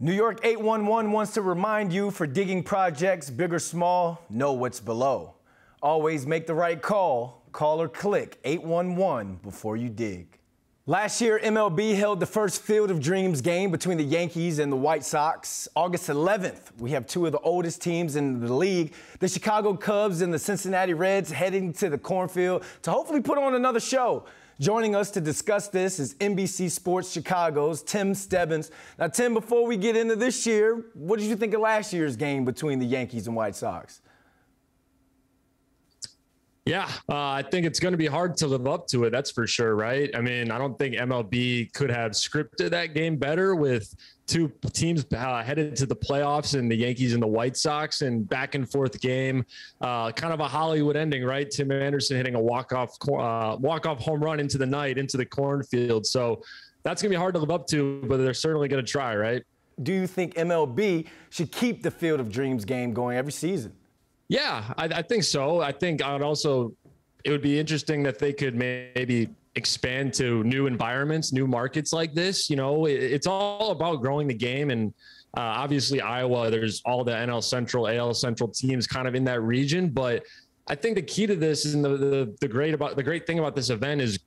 New York 811 wants to remind you, for digging projects, big or small, know what's below. Always make the right call. Call or click 811 before you dig. Last year, MLB held the first Field of Dreams game between the Yankees and the White Sox. August 11th, we have two of the oldest teams in the league, the Chicago Cubs and the Cincinnati Reds, heading to the cornfield to hopefully put on another show. Joining us to discuss this is NBC Sports Chicago's Tim Stebbins. Now, Tim, before we get into this year, what did you think of last year's game between the Yankees and White Sox? Yeah, I think it's going to be hard to live up to it. That's for sure, right? I mean, I don't think MLB could have scripted that game better with two teams headed to the playoffs and the Yankees and the White Sox, and back and forth game, kind of a Hollywood ending, right? Tim Anderson hitting a walk-off home run into the night, into the cornfield. So that's going to be hard to live up to, but they're certainly going to try, right? Do you think MLB should keep the Field of Dreams game going every season? Yeah, I think so. I think it would be interesting that they could maybe expand to new environments, new markets like this. You know, it's all about growing the game. And obviously Iowa, there's all the NL Central, AL Central teams kind of in that region. But I think the key to this and the great thing about this event is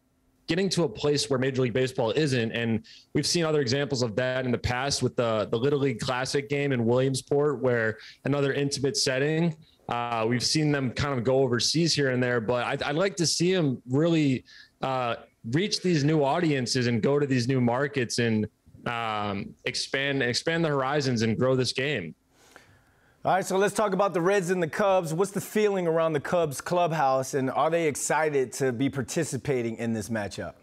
getting to a place where Major League Baseball isn't. And we've seen other examples of that in the past with the Little League Classic game in Williamsport, where another intimate setting. We've seen them kind of go overseas here and there, but I'd like to see them really reach these new audiences and go to these new markets and expand the horizons and grow this game. All right, so let's talk about the Reds and the Cubs. What's the feeling around the Cubs clubhouse, and are they excited to be participating in this matchup?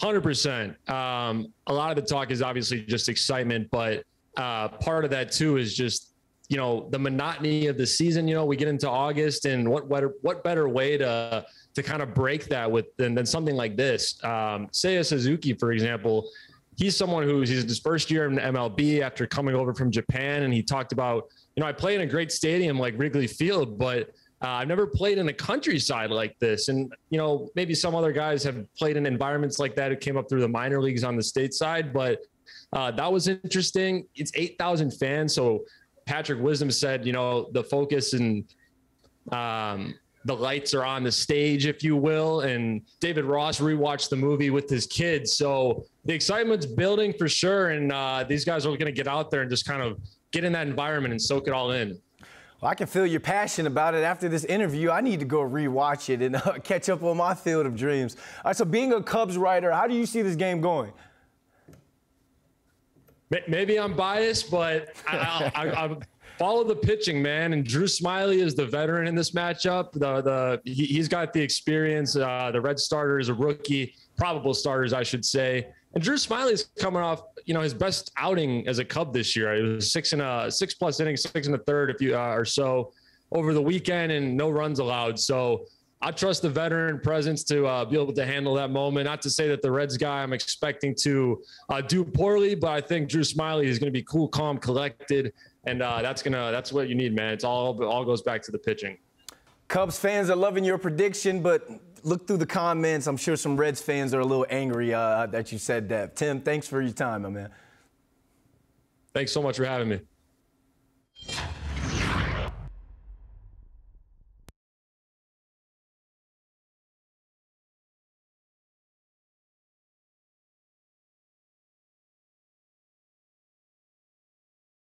100%. A lot of the talk is obviously just excitement, but part of that too is just, you know, the monotony of the season. You know, we get into August, and what better way to kind of break that than something like this. Seiya Suzuki, for example, he's someone he's his first year in MLB after coming over from Japan. And he talked about, you know, I play in a great stadium like Wrigley Field, but I've never played in the countryside like this. And, you know, maybe some other guys have played in environments like that who came up through the minor leagues on the state side, but that was interesting. It's 8,000 fans. So Patrick Wisdom said, you know, the focus and the lights are on the stage, if you will. And David Ross rewatched the movie with his kids. So the excitement's building for sure. And these guys are going to get out there and just kind of get in that environment and soak it all in. Well, I can feel your passion about it. After this interview, I need to go rewatch it and catch up on my Field of Dreams. All right, so being a Cubs writer, how do you see this game going? Maybe I'm biased, but I follow the pitching, man. And Drew Smyly is the veteran in this matchup. He's got the experience. The Red starter is a rookie, probable starters, I should say. And Drew Smyly is coming off, you know, his best outing as a Cub this year. It was 6+ innings, 6 1/3 or so over the weekend, and no runs allowed. So I trust the veteran presence to be able to handle that moment. Not to say that the Reds guy I'm expecting to do poorly, but I think Drew Smyly is going to be cool, calm, collected, and that's what you need, man. It all goes back to the pitching. Cubs fans are loving your prediction, but look through the comments. I'm sure some Reds fans are a little angry that you said that. Tim, thanks for your time, my man. Thanks so much for having me.